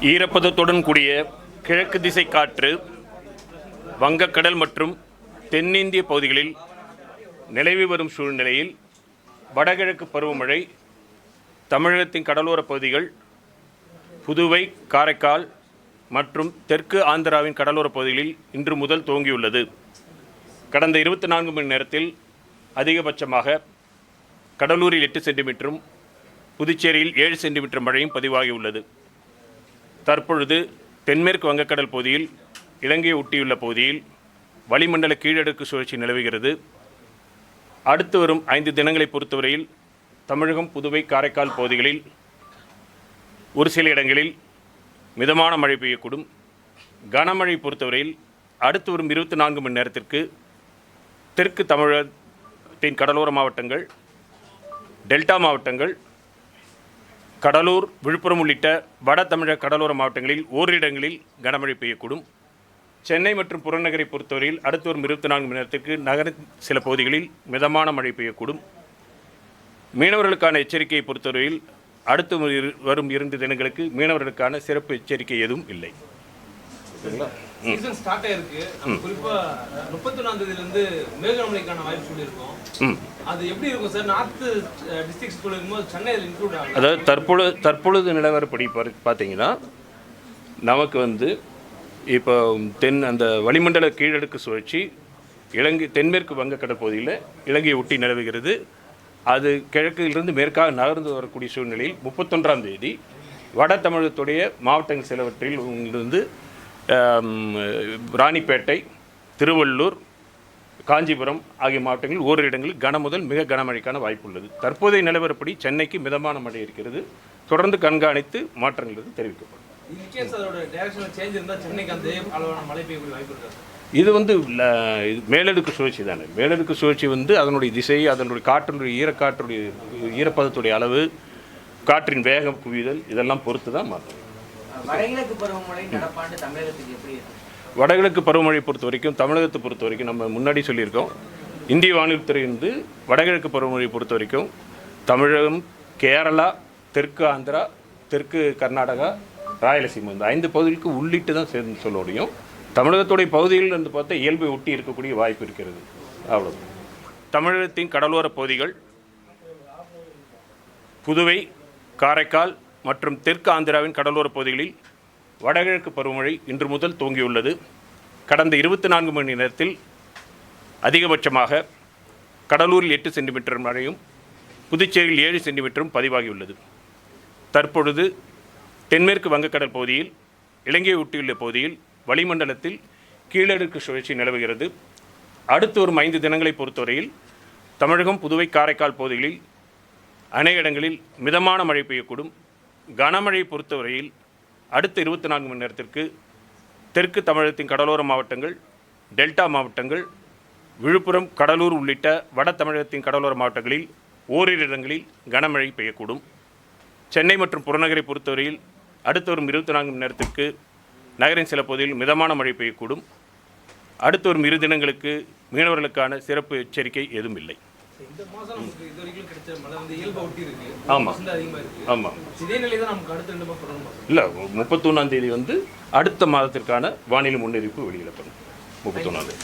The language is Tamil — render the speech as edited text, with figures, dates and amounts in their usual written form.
ஈரப்பதத்துடன் கூடிய கிழக்கு திசை காற்று வங்கக்கடல் மற்றும் தென்னிந்திய பகுதிகளில் நிலவி வரும் சூழ்நிலையில் வடகிழக்கு பருவமழை தமிழகத்தின் கடலோர பகுதிகள், புதுவை, காரைக்கால் மற்றும் தெற்கு ஆந்திராவின் கடலோர பகுதிகளில் இன்று முதல் துவங்கியுள்ளது. கடந்த 24 மணி நேரத்தில் அதிகபட்சமாக கடலூரில் 8 சென்டிமீட்டரும் புதுச்சேரியில் 7 சென்டிமீட்டர் மழையும் பதிவாகியுள்ளது. தற்பொழுது தென்மேற்கு வங்கக்கடல் பகுதியில் இலங்கையை ஒட்டியுள்ள பகுதியில் வளிமண்டல கீழடுக்கு சுழற்சி நிலவுகிறது. அடுத்து வரும் 5 தினங்களை பொறுத்தவரையில் தமிழகம், புதுவை, காரைக்கால் பகுதிகளில் ஒரு சில இடங்களில் மிதமான மழை பெய்யக்கூடும். கனமழை பொறுத்தவரையில் அடுத்து வரும் 24 மணி நேரத்திற்கு தெற்கு தமிழகத்தின் கடலோர மாவட்டங்கள், டெல்டா மாவட்டங்கள், கடலூர், விழுப்புரம் உள்ளிட்ட வட தமிழக கடலோர மாவட்டங்களில் ஓரிரு இடங்களில் கனமழை பெய்யக்கூடும். சென்னை மற்றும் புறநகரை பொறுத்தவரையில் அடுத்து வரும் 24 மணி நேரத்திற்கு நகரின் சில பகுதிகளில் மிதமான மழை பெய்யக்கூடும். மீனவர்களுக்கான எச்சரிக்கையை பொறுத்தவரையில் அடுத்து வரும் 2 தினங்களுக்கு மீனவர்களுக்கான சிறப்பு எச்சரிக்கை எதுவும் இல்லை. சீசன் ஸ்டார்ட் ஆயிருக்கு. குறிப்பா 31ஆம் தேதியிலிருந்து மேகமழைக்கான வாய்ப்பு சொல்லியிருக்கோம். அது எப்படி இருக்கும் சார்? நார்த் டிஸ்ட்ரிக்ட்ஸ் சொல்லும்போது சென்னையில் இன்க்ளூட் ஆகும். அதாவது தற்பொழுது நிலவரப்படி பார்த்தீங்கன்னா நமக்கு இப்போ அந்த வளிமண்டல கீழடுக்கு சுழற்சி இலங்கை தென்மேற்கு வங்கக்கடல் பகுதியில் இலங்கையை ஒட்டி நிலவுகிறது. அது கிழக்கிலிருந்து மேற்காக நகர்ந்து வரக்கூடிய சூழ்நிலையில் 31ஆம் தேதி வட தமிழகத்துடைய மாவட்டங்கள் சிலவற்றில் இருந்து ராணிப்பேட்டை, திருவள்ளூர், காஞ்சிபுரம் ஆகிய மாவட்டங்களில் ஓரிரு இடங்களில் கன முதல் மிக கனமழைக்கான வாய்ப்பு உள்ளது. தற்போதைய நிலவரப்படி சென்னைக்கு மிதமான மழை இருக்கிறது. தொடர்ந்து கண்காணித்து மாற்றங்கள் தெரிவிக்கப்படும். இது மேலடுக்கு சுழற்சி தானே. மேலடுக்கு சுழற்சி அதனுடைய திசை, அதனுடைய காற்றினுடைய ஈரப்பதத்துடைய அளவு, காற்றின் வேகம் குவிதல் இதெல்லாம் பொறுத்து தான் மாற்றும். வடகிழக்கு பருவமழை பொறுத்த வரைக்கும் தமிழகத்தை பொறுத்த வரைக்கும் நம்ம முன்னாடி சொல்லியிருக்கோம். இந்திய வானிலைத்துறை வடகிழக்கு பருவமழை பொறுத்த வரைக்கும் தமிழகம், கேரளா, தெற்கு ஆந்திரா, தெற்கு கர்நாடகா, ராயலசீமா இந்த 5 பகுதிகளுக்கு உள்ளிட்டு தான் சேர்ந்து சொல்ல முடியும். தமிழகத்துடைய பகுதியில் பார்த்தா இயல்பை ஒட்டி இருக்கக்கூடிய வாய்ப்பு இருக்கிறது. அவ்வளோ. தமிழகத்தின் கடலோர பகுதிகள், புதுவை, காரைக்கால் மற்றும் தெற்கு ஆந்திராவின் கடலோர பகுதிகளில் வடகிழக்கு பருவமழை இன்று முதல் துவங்கியுள்ளது. கடந்த 24 மணி நேரத்தில் அதிகபட்சமாக கடலூரில் 8 சென்டிமீட்டர் மழையும் புதுச்சேரியில் 7 சென்டிமீட்டரும் பதிவாகியுள்ளது. தற்பொழுது தென்மேற்கு வங்கக்கடல் பகுதியில் இலங்கையை ஒட்டியுள்ள பகுதியில் வளிமண்டலத்தில் கீழடுக்கு சுழற்சி நிலவுகிறது. அடுத்து வரும் 5 தினங்களை பொறுத்தவரையில் தமிழகம், புதுவை, காரைக்கால் பகுதிகளில் அநேக இடங்களில் மிதமான மழை பெய்யக்கூடும். கனமழை பொறுத்தவரையில் அடுத்த 24 மணி நேரத்திற்கு தெற்கு தமிழகத்தின் கடலோர மாவட்டங்கள், டெல்டா மாவட்டங்கள், விழுப்புரம், கடலூர் உள்ளிட்ட வட தமிழகத்தின் கடலோர மாவட்டங்களில் ஓரிரு இடங்களில் கனமழை பெய்யக்கூடும். சென்னை மற்றும் புறநகரை பொறுத்தவரையில் அடுத்து வரும் 24 மணி நேரத்திற்கு நகரின் சில பகுதிகளில் மிதமான மழை பெய்யக்கூடும். அடுத்து வரும் 2 தினங்களுக்கு மீனவர்களுக்கான சிறப்பு எச்சரிக்கை எதுவும் இல்லை. ஆமாம் ஆமாம். இல்லை, 31ஆம் தேதி அடுத்த மாதத்திற்கான வானிலை முன்னறிவிப்பு வெளியிடப்படும். 31ஆம் தேதி.